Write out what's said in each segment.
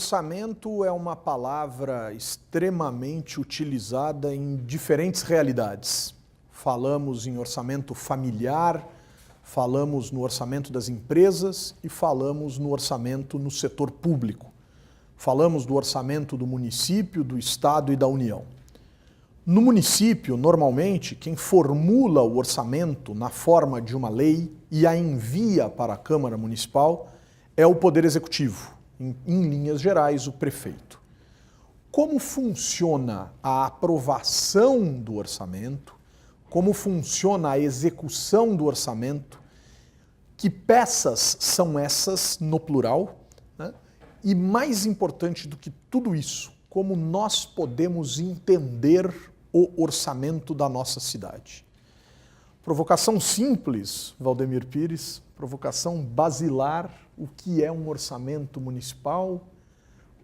Orçamento é uma palavra extremamente utilizada em diferentes realidades. Falamos em orçamento familiar, falamos no orçamento das empresas e falamos no orçamento no setor público. Falamos do orçamento do município, do estado e da União. No município, normalmente, quem formula o orçamento na forma de uma lei e a envia para a Câmara Municipal é o Poder Executivo, em linhas gerais, o prefeito. Como funciona a aprovação do orçamento? Como funciona a execução do orçamento? Que peças são essas, no plural? Né? E mais importante do que tudo isso, como nós podemos entender o orçamento da nossa cidade? Provocação simples, Valdemir Pires, provocação basilar: o que é um orçamento municipal?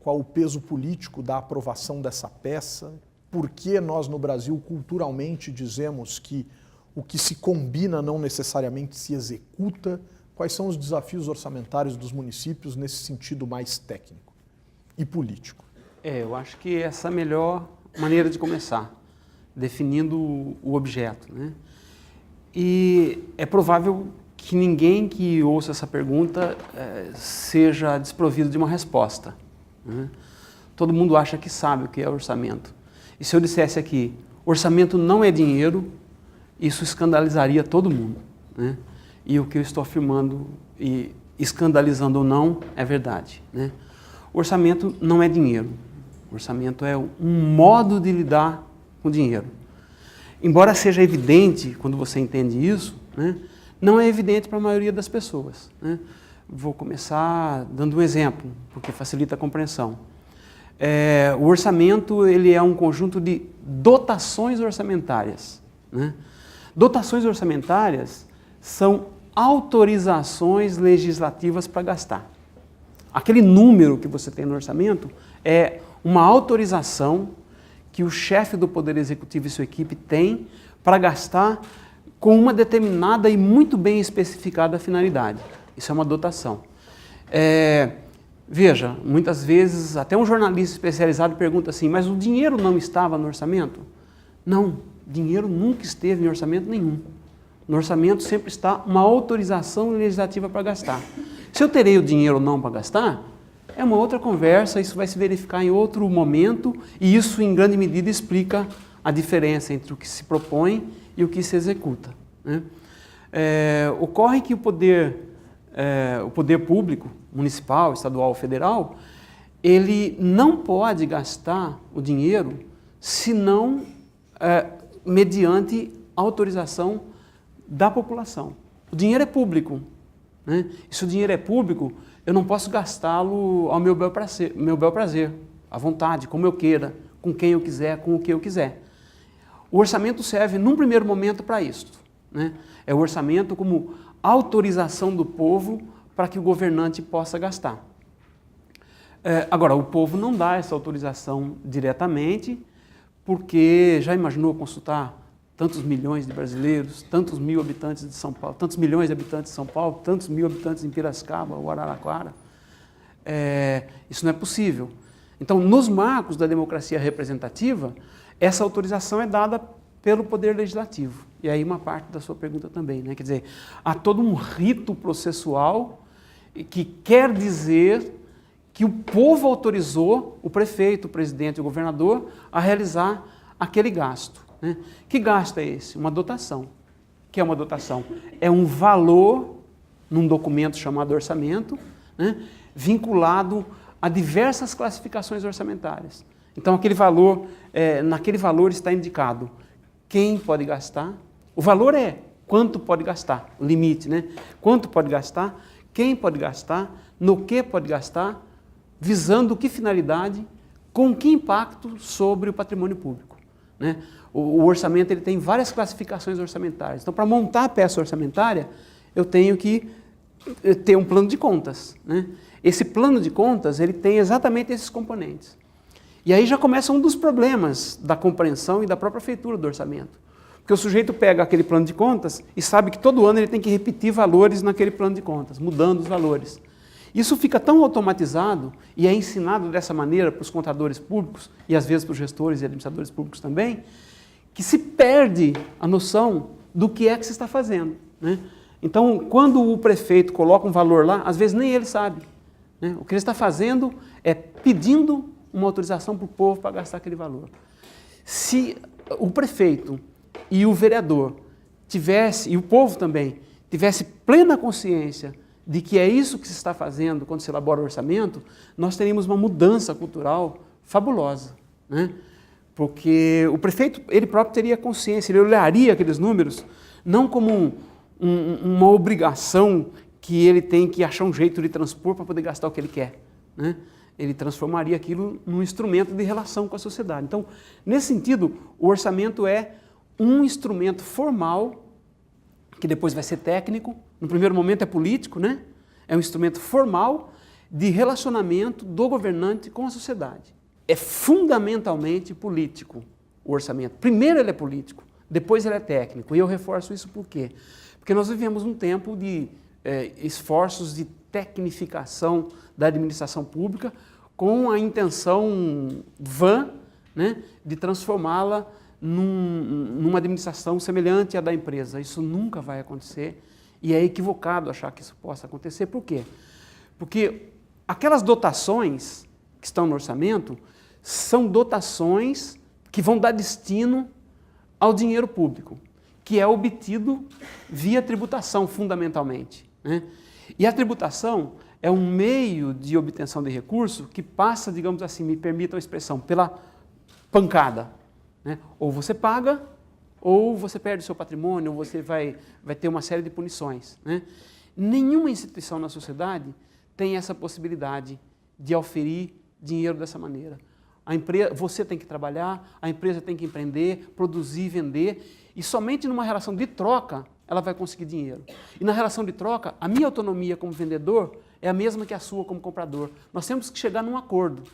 Qual o peso político da aprovação dessa peça? Por que nós no Brasil culturalmente dizemos que o que se combina não necessariamente se executa? Quais são os desafios orçamentários dos municípios nesse sentido mais técnico e político? Eu acho que essa é a melhor maneira de começar, definindo o objeto, né? E é provável que ninguém que ouça essa pergunta seja desprovido de uma resposta, né? Todo mundo acha que sabe o que é orçamento. E se eu dissesse aqui, orçamento não é dinheiro, isso escandalizaria todo mundo, né? E o que eu estou afirmando, e escandalizando ou não, é verdade, né? Orçamento não é dinheiro. Orçamento é um modo de lidar com dinheiro. Embora seja evidente, quando você entende isso, né, não é evidente para a maioria das pessoas, né? Vou começar dando um exemplo, porque facilita a compreensão. O orçamento ele é um conjunto de dotações orçamentárias, né? Dotações orçamentárias são autorizações legislativas para gastar. Aquele número que você tem no orçamento é uma autorização que o chefe do Poder Executivo e sua equipe tem para gastar com uma determinada e muito bem especificada finalidade. Isso é uma dotação. Veja, muitas vezes até um jornalista especializado pergunta assim, mas o dinheiro não estava no orçamento? Não, dinheiro nunca esteve em orçamento nenhum. No orçamento sempre está uma autorização legislativa para gastar. Se eu terei o dinheiro ou não para gastar, é uma outra conversa, isso vai se verificar em outro momento e isso, em grande medida, explica a diferença entre o que se propõe e o que se executa, né? Ocorre que o poder público, municipal, estadual, federal, ele não pode gastar o dinheiro senão mediante autorização da população. O dinheiro é público, né? E se o dinheiro é público, eu não posso gastá-lo ao meu bel prazer, à vontade, como eu queira, com quem eu quiser, com o que eu quiser. O orçamento serve, num primeiro momento, para isso, né? É o orçamento como autorização do povo para que o governante possa gastar. Agora, o povo não dá essa autorização diretamente, porque já imaginou consultar tantos milhões de brasileiros, tantos mil habitantes de São Paulo, tantos milhões de habitantes de São Paulo, tantos mil habitantes em Piracicaba ou Araraquara? Isso não é possível. Então, nos marcos da democracia representativa, essa autorização é dada pelo Poder Legislativo. E aí uma parte da sua pergunta também, né? Quer dizer, há todo um rito processual que quer dizer que o povo autorizou o prefeito, o presidente e o governador a realizar aquele gasto, né? Que gasto é esse? Uma dotação. O que é uma dotação? É um valor num documento chamado orçamento, né, vinculado a diversas classificações orçamentárias. Então, aquele valor, naquele valor está indicado quem pode gastar. O valor é quanto pode gastar, o limite, né? Quanto pode gastar, quem pode gastar, no que pode gastar, visando que finalidade, com que impacto sobre o patrimônio público, né? O orçamento ele tem várias classificações orçamentárias. Então, para montar a peça orçamentária, eu tenho que ter um plano de contas, né? Esse plano de contas ele tem exatamente esses componentes. E aí já começa um dos problemas da compreensão e da própria feitura do orçamento. Porque o sujeito pega aquele plano de contas e sabe que todo ano ele tem que repetir valores naquele plano de contas, mudando os valores. Isso fica tão automatizado e é ensinado dessa maneira para os contadores públicos e às vezes para os gestores e administradores públicos também, que se perde a noção do que é que se está fazendo, né? Então, quando o prefeito coloca um valor lá, às vezes nem ele sabe, né? O que ele está fazendo é pedindo uma autorização para o povo para gastar aquele valor. Se o prefeito e o vereador tivesse, e o povo também, tivesse plena consciência de que é isso que se está fazendo quando se elabora o orçamento, nós teríamos uma mudança cultural fabulosa, né? Porque o prefeito, ele próprio teria consciência, ele olharia aqueles números não como uma obrigação que ele tem que achar um jeito de transpor para poder gastar o que ele quer, né? Ele transformaria aquilo num instrumento de relação com a sociedade. Então, nesse sentido, o orçamento é um instrumento formal, que depois vai ser técnico, no primeiro momento é político, né? É um instrumento formal de relacionamento do governante com a sociedade. É fundamentalmente político o orçamento. Primeiro ele é político, depois ele é técnico. E eu reforço isso por quê? Porque nós vivemos um tempo de esforços de tecnificação da administração pública com a intenção vã, né, de transformá-la numa administração semelhante à da empresa. Isso nunca vai acontecer e é equivocado achar que isso possa acontecer. Por quê? Porque aquelas dotações que estão no orçamento são dotações que vão dar destino ao dinheiro público, que é obtido via tributação, fundamentalmente, né? E a tributação é um meio de obtenção de recurso que passa, digamos assim, me permitam a expressão, pela pancada, né? Ou você paga, ou você perde o seu patrimônio, ou você vai ter uma série de punições, né? Nenhuma instituição na sociedade tem essa possibilidade de auferir dinheiro dessa maneira. Você tem que trabalhar, a empresa tem que empreender, produzir, vender, e somente numa relação de troca ela vai conseguir dinheiro. E na relação de troca, a minha autonomia como vendedor é a mesma que a sua como comprador. Nós temos que chegar num acordo.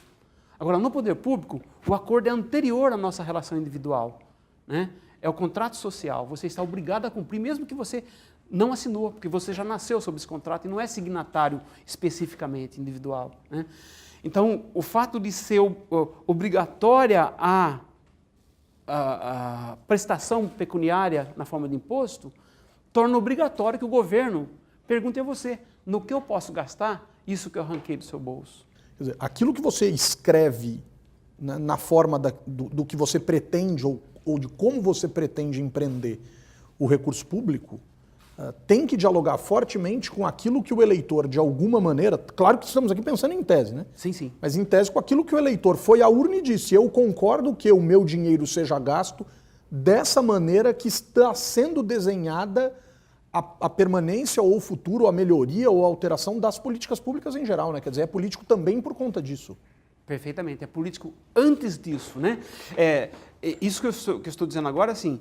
Agora, no poder público, o acordo é anterior à nossa relação individual, né? É o contrato social. Você está obrigado a cumprir, mesmo que você não assinou, porque você já nasceu sob esse contrato e não é signatário especificamente individual, né? Então, o fato de ser obrigatória a prestação pecuniária na forma de imposto torna obrigatório que o governo pergunte a você, no que eu posso gastar isso que eu arranquei do seu bolso? Quer dizer, aquilo que você escreve, né, na forma do que você pretende ou de como você pretende empreender o recurso público, tem que dialogar fortemente com aquilo que o eleitor, de alguma maneira, claro que estamos aqui pensando em tese, né? Sim, sim. Mas em tese com aquilo que o eleitor foi à urna e disse, eu concordo que o meu dinheiro seja gasto dessa maneira que está sendo desenhada a permanência ou o futuro, a melhoria ou a alteração das políticas públicas em geral, né? Quer dizer, é político também por conta disso. Perfeitamente, é político antes disso, né? Isso que eu estou dizendo agora, assim,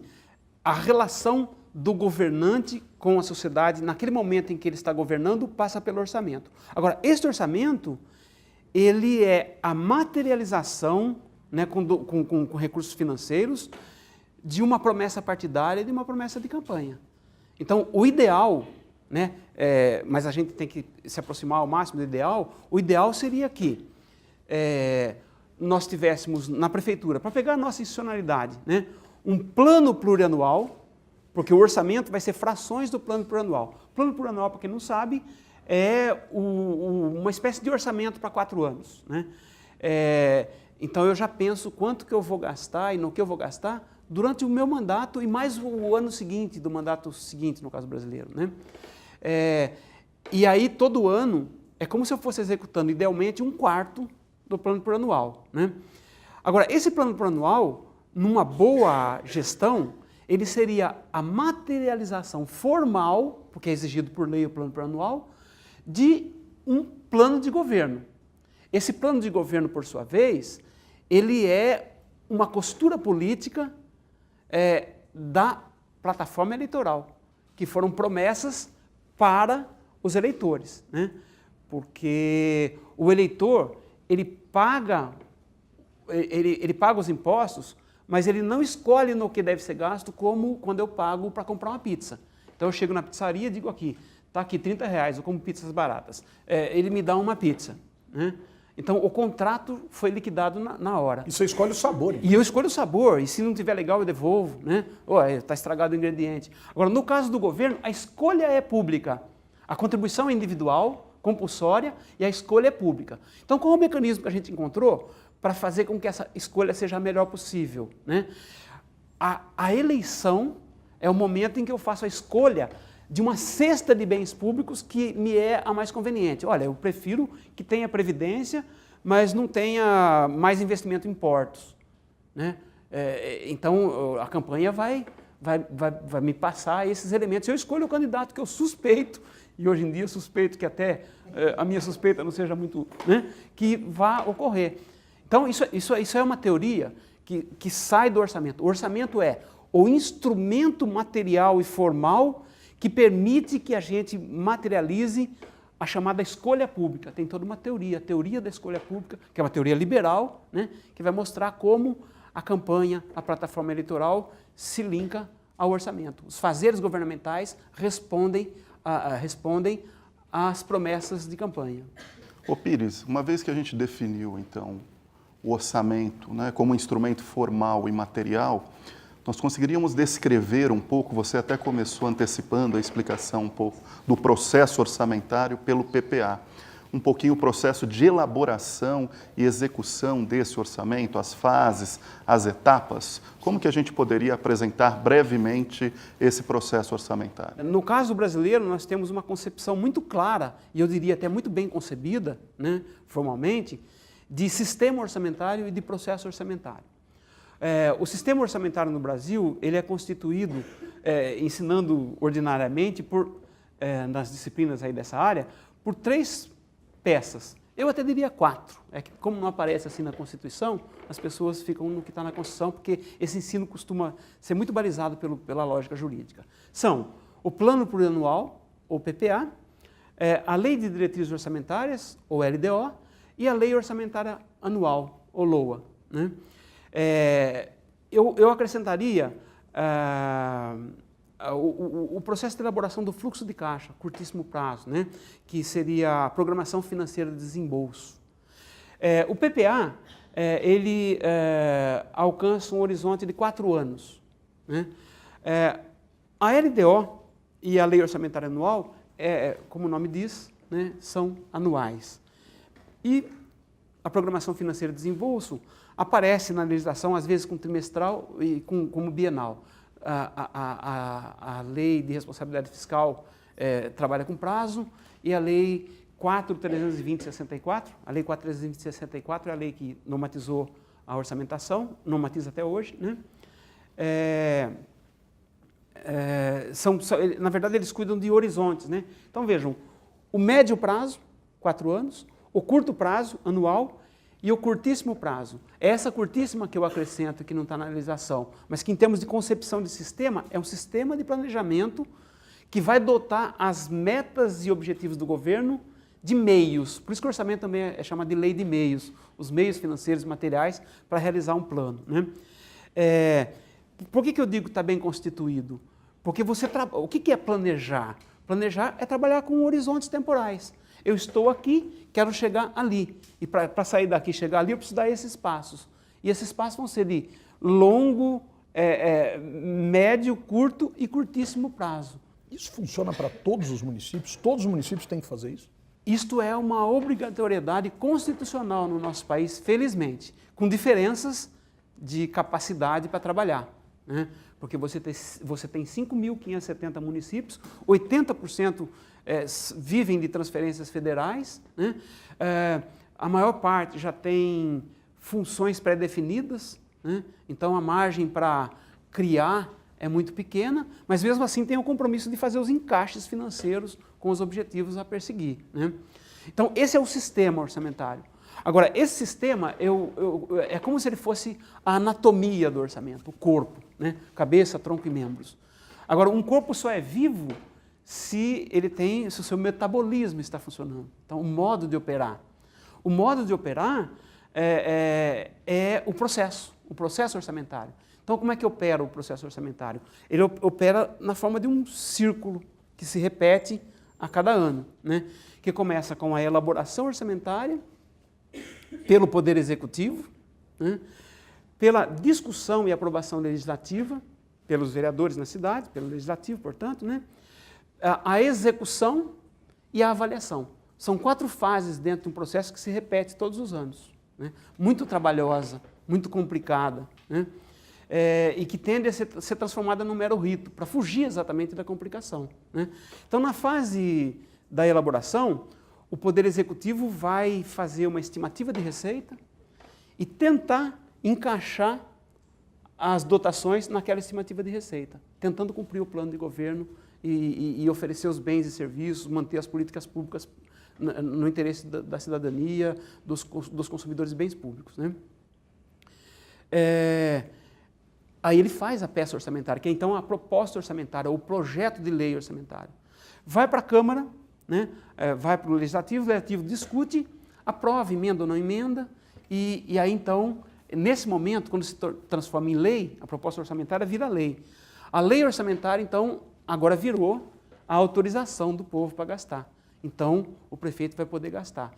a relação do governante com a sociedade, naquele momento em que ele está governando, passa pelo orçamento. Agora, este orçamento, ele é a materialização, né, com recursos financeiros, de uma promessa partidária e de uma promessa de campanha. Então, o ideal, né, mas a gente tem que se aproximar ao máximo do ideal, o ideal seria que nós tivéssemos na prefeitura, para pegar a nossa institucionalidade, né, um plano plurianual, porque o orçamento vai ser frações do plano plurianual. O plano plurianual, para quem não sabe, é uma espécie de orçamento para 4 anos, né? Então eu já penso quanto que eu vou gastar e no que eu vou gastar durante o meu mandato e mais o ano seguinte, do mandato seguinte, no caso brasileiro, né? E aí todo ano é como se eu fosse executando idealmente 1/4 do plano plurianual, né? Agora, esse plano plurianual, numa boa gestão, ele seria a materialização formal, porque é exigido por lei o plano plurianual, de um plano de governo. Esse plano de governo, por sua vez, ele é uma costura política da plataforma eleitoral, que foram promessas para os eleitores, né? Porque o eleitor, ele paga os impostos, mas ele não escolhe no que deve ser gasto, como quando eu pago para comprar uma pizza. Então eu chego na pizzaria e digo aqui, está aqui R$30, eu como pizzas baratas. Ele me dá uma pizza, né? Então, o contrato foi liquidado na hora. E você escolhe o sabor. E eu escolho o sabor, e se não tiver legal, eu devolvo, né? Está estragado o ingrediente. Agora, no caso do governo, a escolha é pública. A contribuição é individual, compulsória, e a escolha é pública. Então, qual é o mecanismo que a gente encontrou para fazer com que essa escolha seja a melhor possível, né? A eleição é o momento em que eu faço a escolha de uma cesta de bens públicos que me é a mais conveniente. Olha, eu prefiro que tenha previdência, mas não tenha mais investimento em portos, né? Então, a campanha vai me passar esses elementos. Eu escolho o candidato que eu suspeito, e hoje em dia eu suspeito que até a minha suspeita não seja muito, né, que vá ocorrer. Então, isso é uma teoria que sai do orçamento. O orçamento é o instrumento material e formal que permite que a gente materialize a chamada escolha pública. Tem toda uma teoria, a teoria da escolha pública, que é uma teoria liberal, né, que vai mostrar como a campanha, a plataforma eleitoral se linka ao orçamento. Os fazeres governamentais respondem às promessas de campanha. Ô Pires, uma vez que a gente definiu, então, o orçamento, né, como instrumento formal e material, nós conseguiríamos descrever um pouco, você até começou antecipando a explicação um pouco do processo orçamentário pelo PPA, um pouquinho o processo de elaboração e execução desse orçamento, as fases, as etapas. Como que a gente poderia apresentar brevemente esse processo orçamentário? No caso brasileiro, nós temos uma concepção muito clara, e eu diria até muito bem concebida, né, formalmente, de sistema orçamentário e de processo orçamentário. O sistema orçamentário no Brasil, ele é constituído, ensinando ordinariamente, nas disciplinas aí dessa área, por 3 peças. Eu até diria 4. É que como não aparece assim na Constituição, as pessoas ficam no que está na Constituição, porque esse ensino costuma ser muito balizado pela lógica jurídica. São o Plano Plurianual, ou PPA, a Lei de Diretrizes Orçamentárias, ou LDO, e a Lei Orçamentária Anual, ou LOA, né? Eu acrescentaria o processo de elaboração do fluxo de caixa, curtíssimo prazo, né, que seria a programação financeira de desembolso. O PPA, ele alcança um horizonte de 4 anos. Né? A LDO e a Lei Orçamentária Anual, como o nome diz, né, são anuais. E a programação financeira de desembolso aparece na legislação, às vezes com trimestral e como bienal. A lei de responsabilidade fiscal trabalha com prazo e a lei 4.320/64, a lei 4.320/64 é a lei que normatizou a orçamentação, normatiza até hoje, né? Na verdade, eles cuidam de horizontes, né? Então, vejam, o médio prazo, 4 anos, o curto prazo, anual, e o curtíssimo prazo. É essa curtíssima que eu acrescento, que não está na legislação, mas que em termos de concepção de sistema, é um sistema de planejamento que vai dotar as metas e objetivos do governo de meios. Por isso que o orçamento também é chamado de lei de meios, os meios financeiros e materiais para realizar um plano, né? Por que eu digo que está bem constituído? Porque o que é planejar? Planejar é trabalhar com horizontes temporais. Eu estou aqui, quero chegar ali. E para sair daqui e chegar ali, eu preciso dar esses passos. E esses passos vão ser de longo, médio, curto e curtíssimo prazo. Isso funciona para todos os municípios? Todos os municípios têm que fazer isso? Isto é uma obrigatoriedade constitucional no nosso país, felizmente, com diferenças de capacidade para trabalhar, né? Porque você tem 5.570 municípios, 80% vivem de transferências federais, né? A maior parte já tem funções pré-definidas, né? Então a margem para criar é muito pequena, mas mesmo assim tem o compromisso de fazer os encaixes financeiros com os objetivos a perseguir, né? Então esse é o sistema orçamentário. Agora, esse sistema é como se ele fosse a anatomia do orçamento, o corpo, né? Cabeça, tronco e membros. Agora, um corpo só é vivo se o seu metabolismo está funcionando. Então, o modo de operar. O modo de operar é o processo orçamentário. Então, como é que opera o processo orçamentário? Ele opera na forma de um círculo que se repete a cada ano, né? Que começa com a elaboração orçamentária pelo Poder Executivo, né? Pela discussão e aprovação legislativa, pelos vereadores na cidade, pelo Legislativo, portanto, né? A execução e a avaliação. São 4 fases dentro de um processo que se repete todos os anos, né? Muito trabalhosa, muito complicada, né? E que tende a ser transformada num mero rito, para fugir exatamente da complicação, né? Então, na fase da elaboração, o Poder Executivo vai fazer uma estimativa de receita e tentar encaixar as dotações naquela estimativa de receita, tentando cumprir o plano de governo e oferecer os bens e serviços, manter as políticas públicas no interesse da cidadania, dos consumidores de bens públicos, né? Aí ele faz a peça orçamentária, que é então a proposta orçamentária, o projeto de lei orçamentária. Vai para a Câmara, né? Vai para o Legislativo discute, aprova, emenda ou não emenda, e aí então, nesse momento, quando se transforma em lei, a proposta orçamentária vira lei. A lei orçamentária, então, agora virou a autorização do povo para gastar. Então, o prefeito vai poder gastar.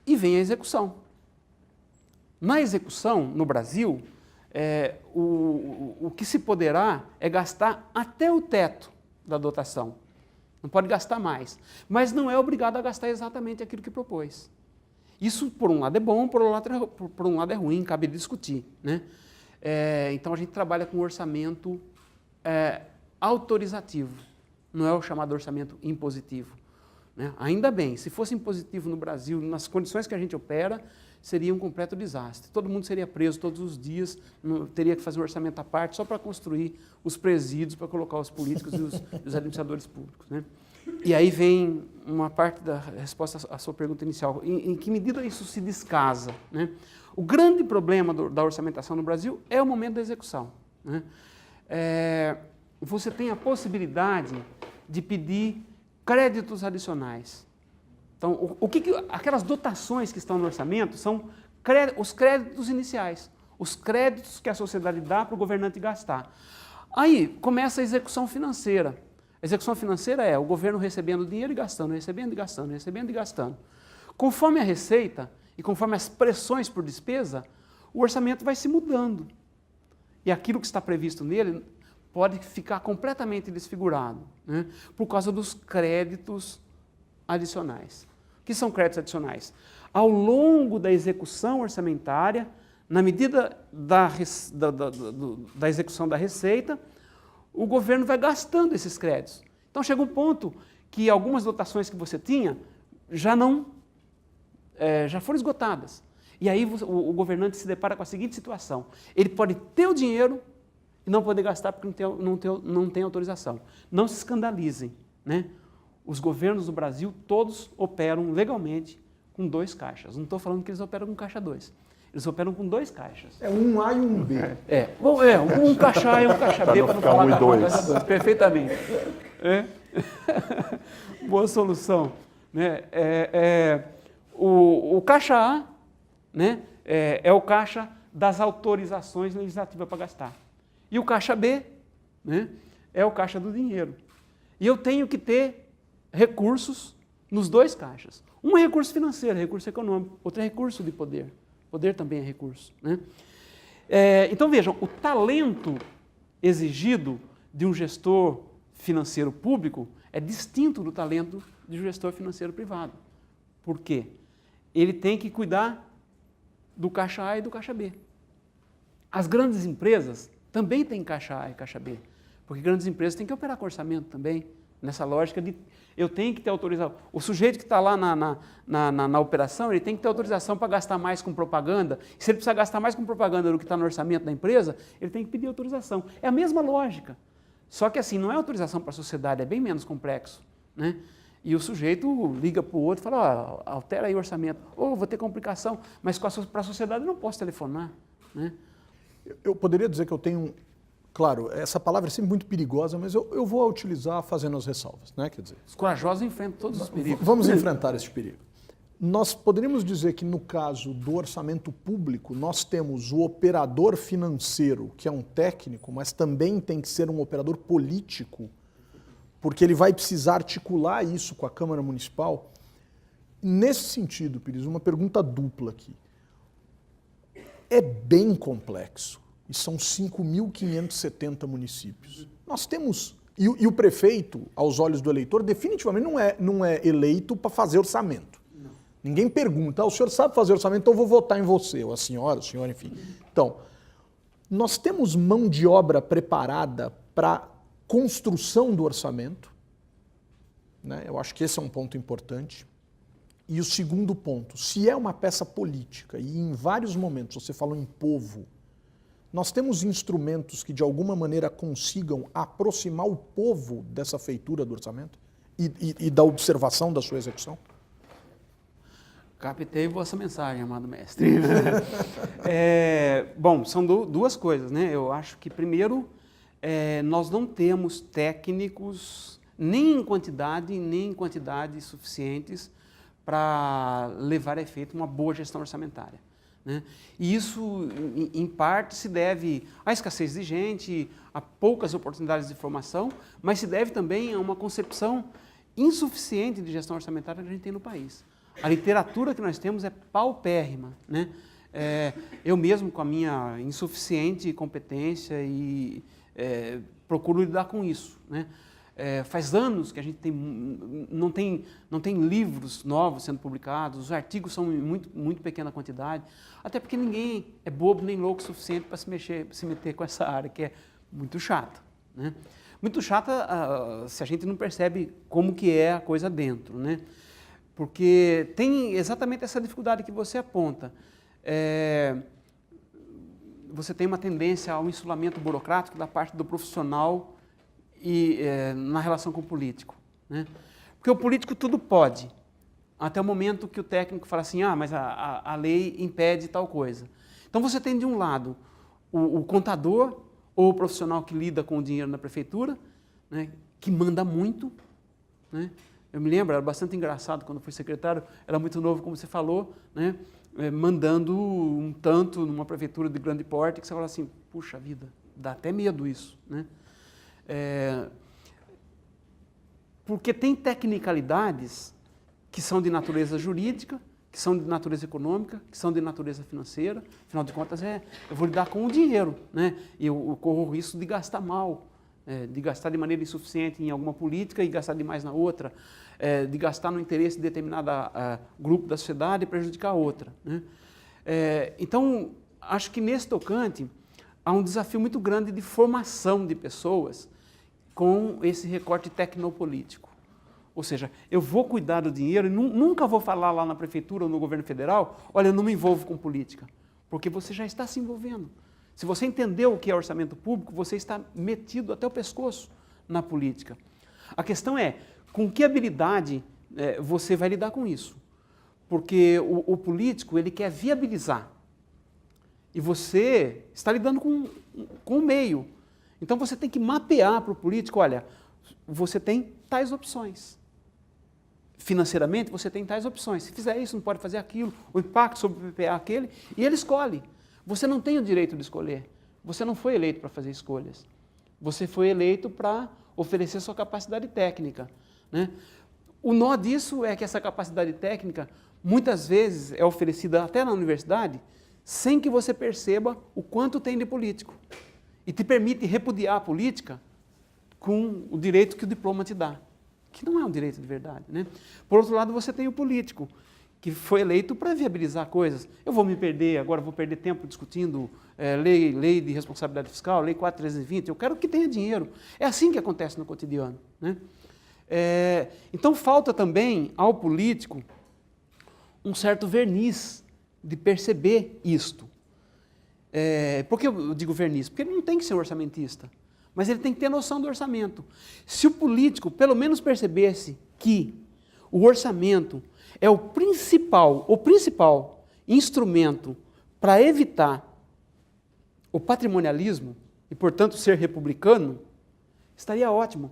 E vem a execução. Na execução, no Brasil, o que se poderá é gastar até o teto da dotação. Não pode gastar mais. Mas não é obrigado a gastar exatamente aquilo que propôs. Isso, por um lado, é bom, por um lado é ruim, cabe discutir, né? Então, a gente trabalha com orçamento autorizativo, não é o chamado orçamento impositivo, né? Ainda bem, se fosse impositivo no Brasil, nas condições que a gente opera, seria um completo desastre. Todo mundo seria preso todos os dias, teria que fazer um orçamento à parte só para construir os presídios, para colocar os políticos e os administradores públicos, né? E aí vem uma parte da resposta à sua pergunta inicial. Em que medida isso se descasa, né? O grande problema da orçamentação no Brasil é o momento da execução, né? Você tem a possibilidade de pedir créditos adicionais. Então, aquelas dotações que estão no orçamento são os créditos iniciais, os créditos que a sociedade dá para o governante gastar. Aí começa a execução financeira. A execução financeira é o governo recebendo dinheiro e gastando, recebendo e gastando, recebendo e gastando. Conforme a receita e conforme as pressões por despesa, o orçamento vai se mudando. E aquilo que está previsto nele pode ficar completamente desfigurado, né? Por causa dos créditos adicionais. O que são créditos adicionais? Ao longo da execução orçamentária, na medida da execução da receita, o governo vai gastando esses créditos. Então chega um ponto que algumas dotações que você tinha já foram esgotadas. E aí o governante se depara com a seguinte situação: ele pode ter o dinheiro e não poder gastar porque não tem autorização. Não se escandalizem, né? Os governos do Brasil todos operam legalmente com 2 caixas. Não estou falando que eles operam com caixa 2. Eles operam com 2 caixas. É um A e um B. Um caixa A e um caixa B, para não falar um e dois. Caixa 2. Perfeitamente. Boa solução, né? O caixa A, né, é o caixa das autorizações legislativas para gastar. E o caixa B, né, é o caixa do dinheiro. E eu tenho que ter recursos nos 2 caixas. Um é recurso financeiro, recurso econômico. Outro é recurso de poder. Poder também é recurso, né? Então vejam, o talento exigido de um gestor financeiro público é distinto do talento de um gestor financeiro privado. Por quê? Ele tem que cuidar do caixa A e do caixa B. As grandes empresas também têm caixa A e caixa B, porque grandes empresas têm que operar com orçamento também, nessa lógica de eu tenho que ter autorização. O sujeito que está lá na operação, ele tem que ter autorização para gastar mais com propaganda. E se ele precisar gastar mais com propaganda do que está no orçamento da empresa, ele tem que pedir autorização. É a mesma lógica. Só que assim, não é autorização para a sociedade, é bem menos complexo, né? E o sujeito liga para o outro e fala, altera aí o orçamento. Vou ter complicação, mas para a sociedade eu não posso telefonar, né? Eu poderia dizer que eu tenho... Claro, essa palavra é sempre muito perigosa, mas eu vou a utilizar fazendo as ressalvas, né? Quer dizer, os corajosos enfrentam todos os perigos. Vamos enfrentar esse perigo. Nós poderíamos dizer que no caso do orçamento público, nós temos o operador financeiro, que é um técnico, mas também tem que ser um operador político, porque ele vai precisar articular isso com a Câmara Municipal. Nesse sentido, Pires, uma pergunta dupla aqui. É bem complexo, e são 5.570 municípios. Nós temos, e o prefeito, aos olhos do eleitor, definitivamente não é eleito para fazer orçamento. Não. Ninguém pergunta, o senhor sabe fazer orçamento, então eu vou votar em você, ou a senhora, enfim. Então, nós temos mão de obra preparada para construção do orçamento, né? Eu acho que esse é um ponto importante. E o segundo ponto, se é uma peça política, e em vários momentos você falou em povo, nós temos instrumentos que de alguma maneira consigam aproximar o povo dessa feitura do orçamento e da observação da sua execução? Captei vossa mensagem, amado mestre. Bom, são duas coisas, né? Eu acho que, primeiro, nós não temos técnicos, nem em quantidade suficientes para levar a efeito uma boa gestão orçamentária, né? E isso, em parte, se deve à escassez de gente, a poucas oportunidades de formação, mas se deve também a uma concepção insuficiente de gestão orçamentária que a gente tem no país. A literatura que nós temos é paupérrima, né? Eu mesmo, com a minha insuficiente competência, procuro lidar com isso, né? Faz anos que a gente não tem livros novos sendo publicados, os artigos são em muito pequena quantidade, até porque ninguém é bobo nem louco o suficiente para se meter com essa área, que é muito chata, né? Muito chata se a gente não percebe como que é a coisa dentro, né? Porque tem exatamente essa dificuldade que você aponta. Você tem uma tendência ao insulamento burocrático da parte do profissional na relação com o político, né? Porque o político tudo pode, até o momento que o técnico fala assim, mas a lei impede tal coisa. Então você tem de um lado o contador ou o profissional que lida com o dinheiro na prefeitura, né, que manda muito, né? Eu me lembro, era bastante engraçado quando fui secretário, era muito novo, como você falou, né, mandando um tanto numa prefeitura de grande porte, que você fala assim, puxa vida, dá até medo isso, né? Porque tem tecnicalidades que são de natureza jurídica, que são de natureza econômica, que são de natureza financeira, afinal de contas eu vou lidar com o dinheiro, né? E eu corro o risco de gastar mal, de gastar de maneira insuficiente em alguma política e gastar demais na outra, de gastar no interesse de determinado grupo da sociedade e prejudicar a outra, né? Então, acho que nesse tocante há um desafio muito grande de formação de pessoas com esse recorte tecnopolítico. Ou seja, eu vou cuidar do dinheiro e nunca vou falar lá na prefeitura ou no governo federal, olha, eu não me envolvo com política, porque você já está se envolvendo. Se você entendeu o que é orçamento público, você está metido até o pescoço na política. A questão é, com que habilidade você vai lidar com isso? Porque o político, ele quer viabilizar. E você está lidando com o meio. Então você tem que mapear para o político, olha, você tem tais opções. Financeiramente, você tem tais opções. Se fizer isso, não pode fazer aquilo, o impacto sobre o PPA é aquele, e ele escolhe. Você não tem o direito de escolher. Você não foi eleito para fazer escolhas. Você foi eleito para oferecer sua capacidade técnica, né? O nó disso é que essa capacidade técnica, muitas vezes, é oferecida até na universidade, sem que você perceba o quanto tem de político. E te permite repudiar a política com o direito que o diploma te dá, que não é um direito de verdade, né? Por outro lado, você tem o político, que foi eleito para viabilizar coisas. Eu vou me perder, agora vou perder tempo discutindo lei de responsabilidade fiscal, lei 4.320, eu quero que tenha dinheiro. É assim que acontece no cotidiano, né? Então falta também ao político um certo verniz de perceber isto. Por que eu digo verniz? Porque ele não tem que ser um orçamentista, mas ele tem que ter noção do orçamento. Se o político pelo menos percebesse que o orçamento é o principal instrumento para evitar o patrimonialismo e, portanto, ser republicano, estaria ótimo.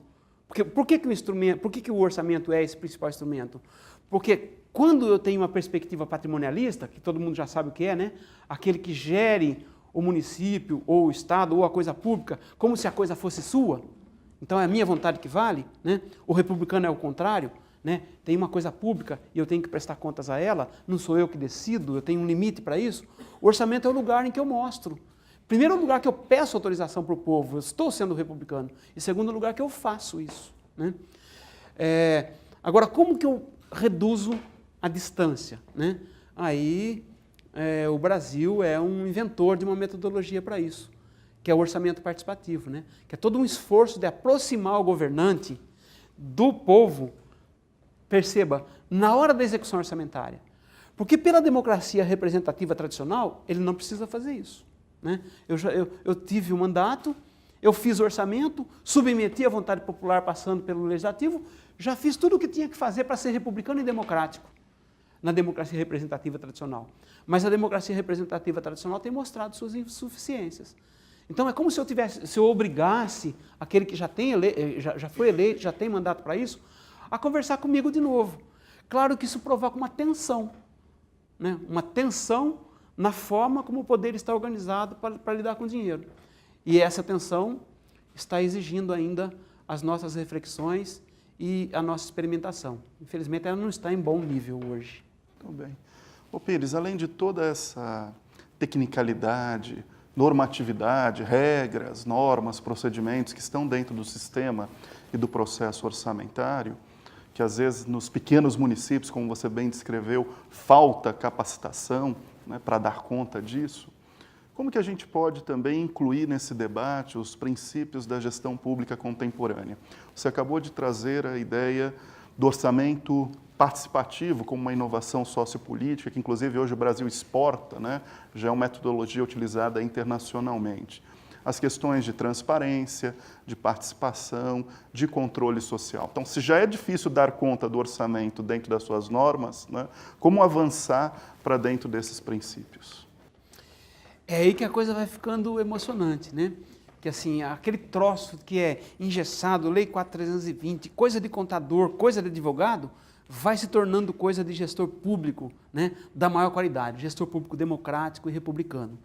Por que o orçamento é esse principal instrumento? Porque quando eu tenho uma perspectiva patrimonialista, que todo mundo já sabe o que é, né? Aquele que gere o município, ou o Estado, ou a coisa pública, como se a coisa fosse sua, Então é a minha vontade que vale, né? O republicano é o contrário, né? Tem uma coisa pública e eu tenho que prestar contas a ela, não sou eu que decido, eu tenho um limite para isso. O orçamento é o lugar em que eu mostro. Primeiro, é o lugar que eu peço autorização para o povo, eu estou sendo republicano. E segundo lugar, que eu faço isso, né? Agora, como que eu reduzo a distância, né? Aí, o Brasil é um inventor de uma metodologia para isso, que é o orçamento participativo, né? Que é todo um esforço de aproximar o governante do povo, perceba, na hora da execução orçamentária. Porque pela democracia representativa tradicional, ele não precisa fazer isso, né? Eu tive o mandato, eu fiz o orçamento, submeti a vontade popular passando pelo legislativo, já fiz tudo o que tinha que fazer para ser republicano e democrático na democracia representativa tradicional. Mas a democracia representativa tradicional tem mostrado suas insuficiências. Então é como se eu obrigasse aquele que já foi eleito, já tem mandato para isso, a conversar comigo de novo. Claro que isso provoca uma tensão, né? Uma tensão na forma como o poder está organizado para lidar com o dinheiro. E essa tensão está exigindo ainda as nossas reflexões e a nossa experimentação. Infelizmente, ela não está em bom nível hoje. Muito bem. Ô Pires, além de toda essa tecnicalidade, normatividade, regras, normas, procedimentos que estão dentro do sistema e do processo orçamentário, que às vezes nos pequenos municípios, como você bem descreveu, falta capacitação, né, para dar conta disso, como que a gente pode também incluir nesse debate os princípios da gestão pública contemporânea? Você acabou de trazer a ideia do orçamento participativo como uma inovação sociopolítica, que inclusive hoje o Brasil exporta, né? Já é uma metodologia utilizada internacionalmente. As questões de transparência, de participação, de controle social. Então, se já é difícil dar conta do orçamento dentro das suas normas, né? Como avançar para dentro desses princípios? É aí que a coisa vai ficando emocionante, né? Que assim, aquele troço que é engessado, Lei 4.320, coisa de contador, coisa de advogado, vai se tornando coisa de gestor público, né? Da maior qualidade, gestor público democrático e republicano.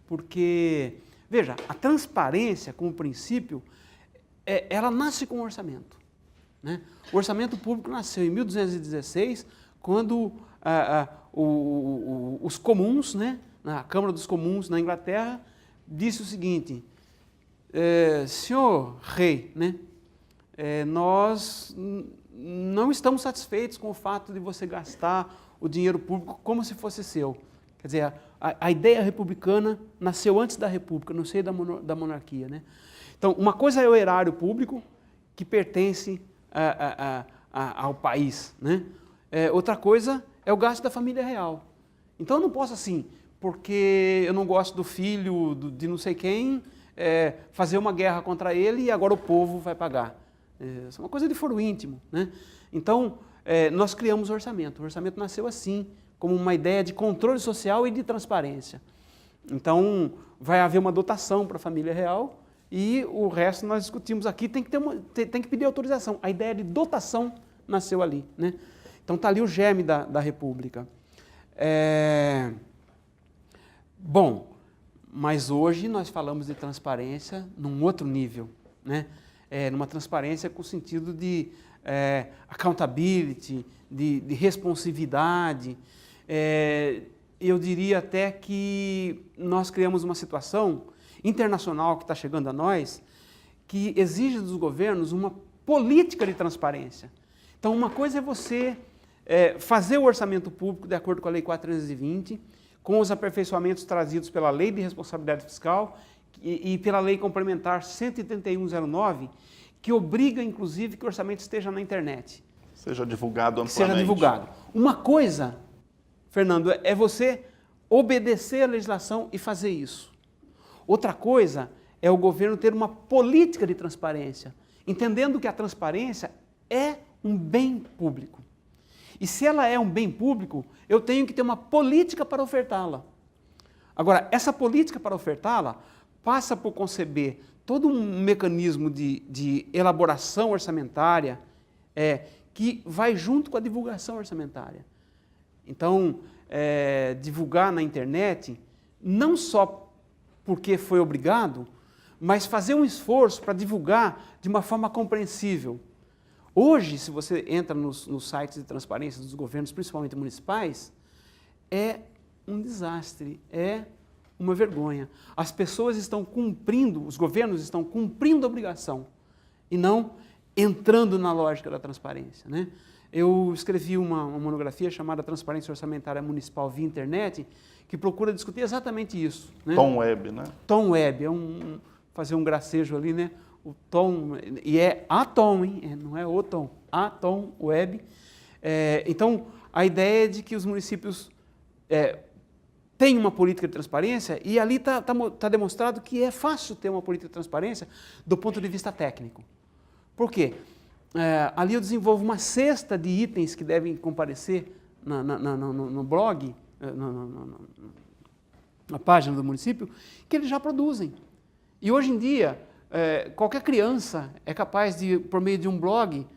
Porque, veja, a transparência como princípio, ela nasce com o orçamento, né? O orçamento público nasceu em 1216, quando os comuns, né? Na Câmara dos Comuns, na Inglaterra, disse o seguinte: senhor rei, né, nós não estamos satisfeitos com o fato de você gastar o dinheiro público como se fosse seu. Quer dizer, a ideia republicana nasceu antes da república, no seio da monarquia, né? Então, uma coisa é o erário público, que pertence ao país, né? Outra coisa é o gasto da família real. Então, eu não posso assim, porque eu não gosto do filho de não sei quem, fazer uma guerra contra ele e agora o povo vai pagar. Isso é uma coisa de foro íntimo, né? Então, nós criamos o orçamento. O orçamento nasceu assim, como uma ideia de controle social e de transparência. Então, vai haver uma dotação para a família real e o resto nós discutimos aqui, tem que pedir autorização. A ideia de dotação nasceu ali, né? Então, está ali o germe da República. Bom, mas hoje nós falamos de transparência num outro nível, né? Numa transparência com o sentido de accountability, de responsividade. Eu diria até que nós criamos uma situação internacional que está chegando a nós, que exige dos governos uma política de transparência. Então, uma coisa é você fazer o orçamento público de acordo com a Lei 4.320, com os aperfeiçoamentos trazidos pela Lei de Responsabilidade Fiscal e pela Lei Complementar 13109, que obriga, inclusive, que o orçamento esteja na internet. Seja divulgado amplamente. Seja divulgado. Uma coisa, Fernando, é você obedecer à legislação e fazer isso. Outra coisa é o governo ter uma política de transparência, entendendo que a transparência é um bem público. E se ela é um bem público, eu tenho que ter uma política para ofertá-la. Agora, essa política para ofertá-la passa por conceber todo um mecanismo de elaboração orçamentária que vai junto com a divulgação orçamentária. Então, divulgar na internet, não só porque foi obrigado, mas fazer um esforço para divulgar de uma forma compreensível. Hoje, se você entra nos sites de transparência dos governos, principalmente municipais, é um desastre, é uma vergonha. As pessoas estão cumprindo, os governos estão cumprindo a obrigação e não entrando na lógica da transparência, né? Eu escrevi uma monografia chamada Transparência Orçamentária Municipal via Internet, que procura discutir exatamente isso, né? Tom Web, né? Tom Web, fazer um gracejo ali, né? O Tom, e é a Tom, hein? Não é o Tom, a Tom Web. Então, a ideia é de que os municípios têm uma política de transparência e ali está demonstrado que é fácil ter uma política de transparência do ponto de vista técnico. Por quê? Ali eu desenvolvo uma cesta de itens que devem comparecer no blog, na página do município, que eles já produzem. E hoje em dia, qualquer criança é capaz de, por meio de um blog,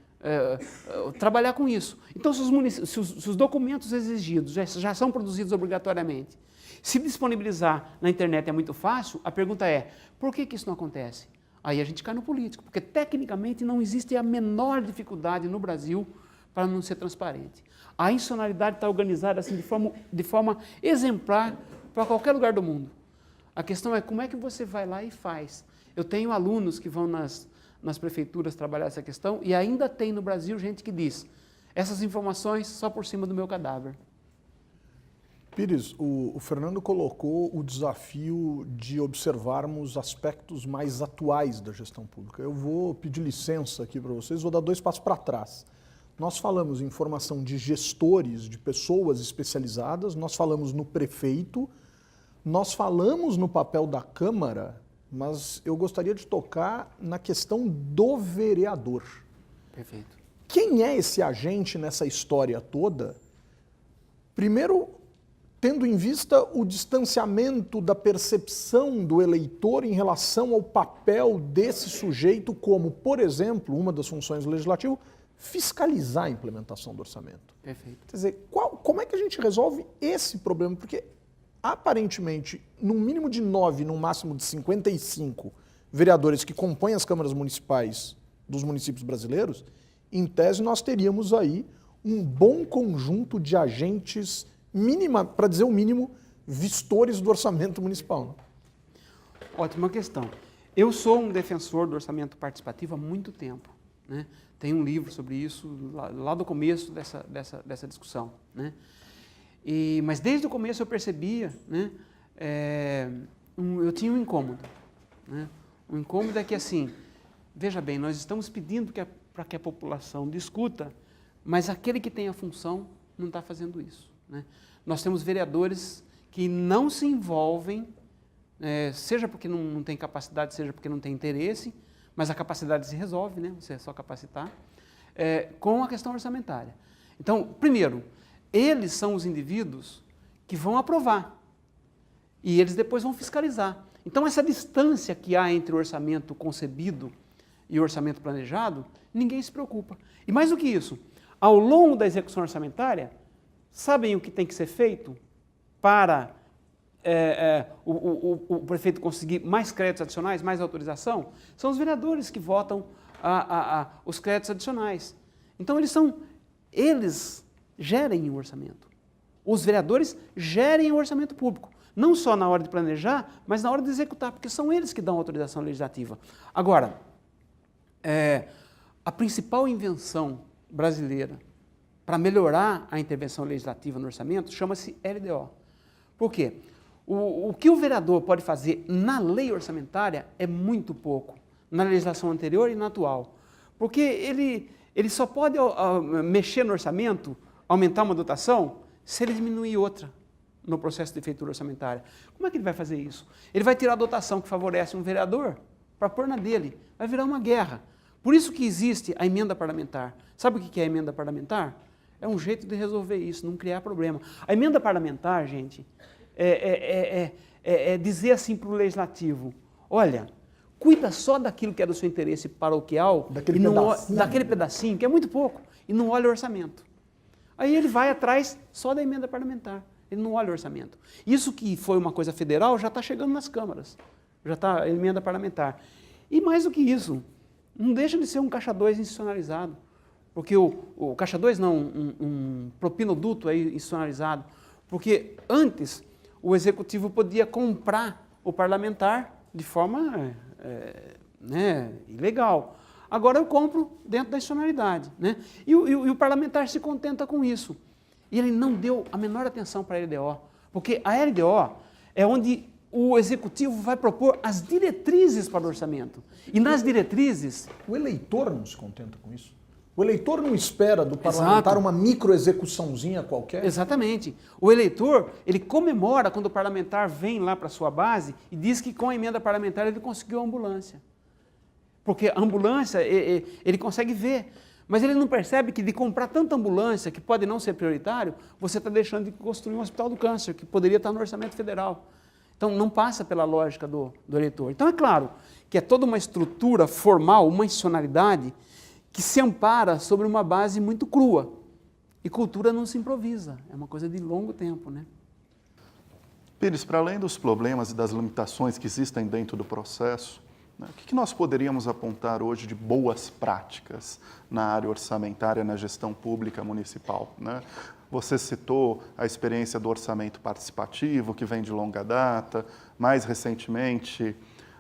trabalhar com isso. Então, se os documentos exigidos já são produzidos obrigatoriamente, se disponibilizar na internet é muito fácil, a pergunta é, por que isso não acontece? Aí a gente cai no político, porque tecnicamente não existe a menor dificuldade no Brasil para não ser transparente. A institucionalidade está organizada assim de forma exemplar para qualquer lugar do mundo. A questão é como é que você vai lá e faz. Eu tenho alunos que vão nas prefeituras trabalhar essa questão e ainda tem no Brasil gente que diz essas informações só por cima do meu cadáver. Pires, o Fernando colocou o desafio de observarmos aspectos mais atuais da gestão pública. Eu vou pedir licença aqui para vocês, vou dar 2 passos para trás. Nós falamos em formação de gestores, de pessoas especializadas, nós falamos no prefeito, nós falamos no papel da Câmara, mas eu gostaria de tocar na questão do vereador. Perfeito. Quem é esse agente nessa história toda? Primeiro, tendo em vista o distanciamento da percepção do eleitor em relação ao papel desse sujeito como, por exemplo, uma das funções do Legislativo, fiscalizar a implementação do orçamento. Perfeito. Quer dizer, como é que a gente resolve esse problema? Porque, aparentemente, num mínimo de 9, num máximo de 55 vereadores que compõem as câmaras municipais dos municípios brasileiros, em tese nós teríamos aí um bom conjunto de agentes, para dizer o mínimo, vistores do orçamento municipal. Né? Ótima questão. Eu sou um defensor do orçamento participativo há muito tempo, né? Tem um livro sobre isso lá do começo dessa discussão, né? Mas desde o começo eu percebia, né, eu tinha um incômodo. Né? O incômodo é que, assim, veja bem, nós estamos pedindo para que a população discuta, mas aquele que tem a função não está fazendo isso. Né? Nós temos vereadores que não se envolvem, seja porque não tem capacidade, seja porque não tem interesse, mas a capacidade se resolve, né? Você é só capacitar, com a questão orçamentária. Então, primeiro, eles são os indivíduos que vão aprovar e eles depois vão fiscalizar. Então, essa distância que há entre o orçamento concebido e o orçamento planejado, ninguém se preocupa. E mais do que isso, ao longo da execução orçamentária, sabem o que tem que ser feito para o prefeito conseguir mais créditos adicionais, mais autorização? São os vereadores que votam os créditos adicionais. Então, eles gerem o orçamento. Os vereadores gerem o orçamento público. Não só na hora de planejar, mas na hora de executar, porque são eles que dão autorização legislativa. Agora, a principal invenção brasileira para melhorar a intervenção legislativa no orçamento chama-se LDO. Por quê? O que o vereador pode fazer na lei orçamentária é muito pouco, na legislação anterior e na atual. Porque ele só pode mexer no orçamento, aumentar uma dotação, se ele diminuir outra no processo de feitura orçamentária. Como é que ele vai fazer isso? Ele vai tirar a dotação que favorece um vereador para pôr na dele. Vai virar uma guerra. Por isso que existe a emenda parlamentar. Sabe o que é a emenda parlamentar? É um jeito de resolver isso, não criar problema. A emenda parlamentar, gente, é dizer assim para o legislativo, olha, cuida só daquilo que é do seu interesse paroquial, daquele pedacinho, que é muito pouco, e não olha o orçamento. Aí ele vai atrás só da emenda parlamentar, ele não olha o orçamento. Isso que foi uma coisa federal já está chegando nas câmaras. já está a emenda parlamentar. E mais do que isso, não deixa de ser um caixa 2 institucionalizado, porque o caixa 2 não, um propinoduto aí institucionalizado, porque antes o executivo podia comprar o parlamentar de forma ilegal. Agora eu compro dentro da institucionalidade, né? E o parlamentar se contenta com isso. E ele não deu a menor atenção para a LDO, porque a LDO é onde o executivo vai propor as diretrizes para o orçamento. E nas diretrizes... O eleitor não se contenta com isso? O eleitor não espera do parlamentar uma microexecuçãozinha qualquer? Exatamente. O eleitor, ele comemora quando o parlamentar vem lá para a sua base e diz que com a emenda parlamentar ele conseguiu a ambulância. Porque a ambulância, ele consegue ver. Mas ele não percebe que de comprar tanta ambulância, que pode não ser prioritário, você está deixando de construir um hospital do câncer, que poderia estar no orçamento federal. Então, não passa pela lógica do eleitor. Então, é claro que é toda uma estrutura formal, uma institucionalidade, que se ampara sobre uma base muito crua. E cultura não se improvisa, é uma coisa de longo tempo, né? Pires, para além dos problemas e das limitações que existem dentro do processo, né, o que nós poderíamos apontar hoje de boas práticas na área orçamentária, na gestão pública municipal, né? Você citou a experiência do orçamento participativo, que vem de longa data, mais recentemente,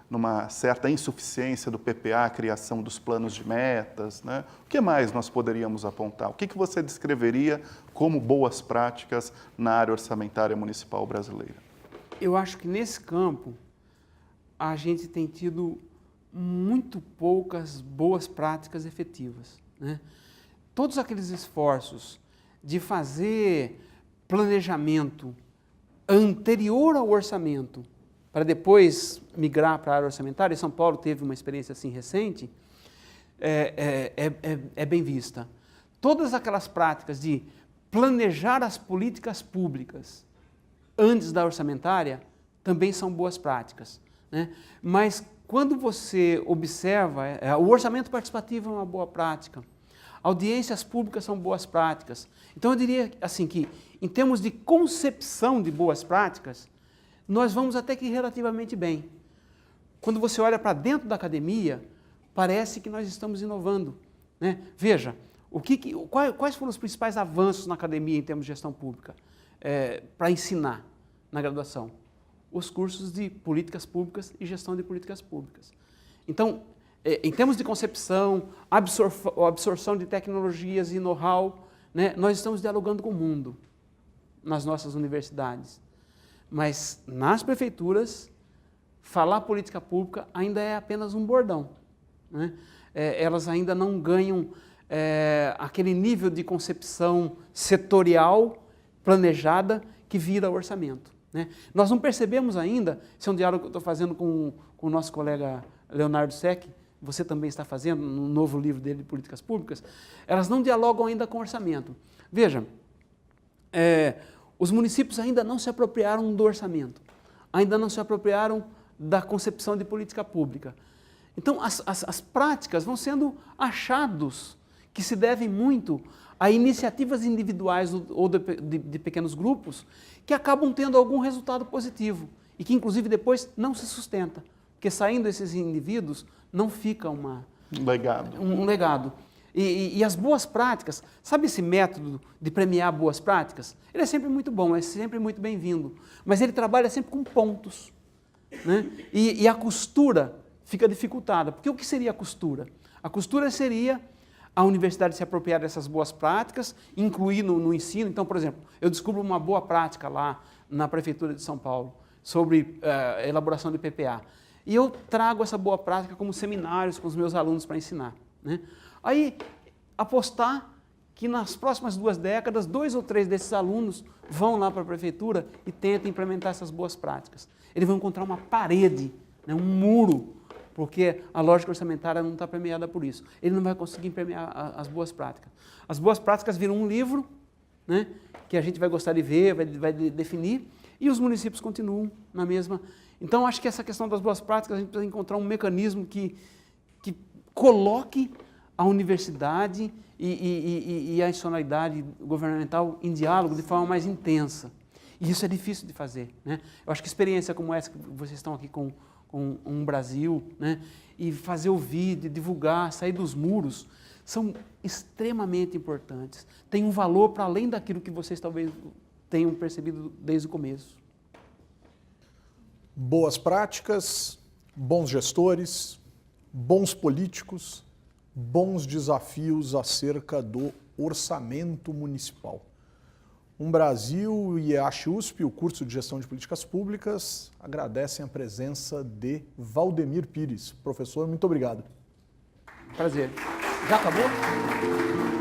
numa certa insuficiência do PPA, a criação dos planos de metas, né? O que mais nós poderíamos apontar? O que você descreveria como boas práticas na área orçamentária municipal brasileira? Eu acho que nesse campo a gente tem tido muito poucas boas práticas efetivas, né? Todos aqueles esforços de fazer planejamento anterior ao orçamento, para depois migrar para a área orçamentária, e São Paulo teve uma experiência assim recente, é bem vista. Todas aquelas práticas de planejar as políticas públicas antes da orçamentária também são boas práticas, né? Mas quando você observa, o orçamento participativo é uma boa prática, audiências públicas são boas práticas. Então eu diria assim que, em termos de concepção de boas práticas, nós vamos até que relativamente bem. Quando você olha para dentro da academia, parece que nós estamos inovando, né? Veja, quais foram os principais avanços na academia em termos de gestão pública para ensinar na graduação? Os cursos de políticas públicas e gestão de políticas públicas. Então, em termos de concepção, absorção de tecnologias e know-how, né, nós estamos dialogando com o mundo nas nossas universidades. Mas nas prefeituras, falar política pública ainda é apenas um bordão, né? Elas ainda não ganham aquele nível de concepção setorial, planejada, que vira orçamento, né? Nós não percebemos ainda, esse é um diálogo que eu estou fazendo com o nosso colega Leonardo Sec, você também está fazendo no novo livro dele de políticas públicas, elas não dialogam ainda com orçamento. Veja, os municípios ainda não se apropriaram do orçamento, ainda não se apropriaram da concepção de política pública. Então, as práticas vão sendo achados que se devem muito a iniciativas individuais ou de pequenos grupos que acabam tendo algum resultado positivo e que, inclusive, depois não se sustenta, porque saindo esses indivíduos não fica um legado. E as boas práticas, sabe esse método de premiar boas práticas? Ele é sempre muito bom, é sempre muito bem-vindo, mas ele trabalha sempre com pontos, né? E a costura fica dificultada, porque o que seria a costura? A costura seria a universidade se apropriar dessas boas práticas, incluir no ensino. Então, por exemplo, eu descubro uma boa prática lá na Prefeitura de São Paulo sobre elaboração de PPA. E eu trago essa boa prática como seminários com os meus alunos para ensinar, né? Aí, apostar que nas próximas 2 décadas, 2 ou 3 desses alunos vão lá para a prefeitura e tentam implementar essas boas práticas. Eles vão encontrar uma parede, né, um muro, porque a lógica orçamentária não está premiada por isso. Ele não vai conseguir premiar as boas práticas. As boas práticas viram um livro, né, que a gente vai gostar de ver, vai definir, e os municípios continuam na mesma. Então, acho que essa questão das boas práticas, a gente precisa encontrar um mecanismo que coloque a universidade e a institucionalidade governamental em diálogo de forma mais intensa. E isso é difícil de fazer, né? Eu acho que experiência como essa que vocês estão aqui com com um Brasil, né? E fazer ouvir, divulgar, sair dos muros, são extremamente importantes. Tem um valor para além daquilo que vocês talvez tenham percebido desde o começo. Boas práticas, bons gestores, bons políticos, bons desafios acerca do orçamento municipal. Brasil e IEASH USP, o curso de Gestão de Políticas Públicas, agradecem a presença de Valdemir Pires. Professor, muito obrigado. Prazer. Já acabou?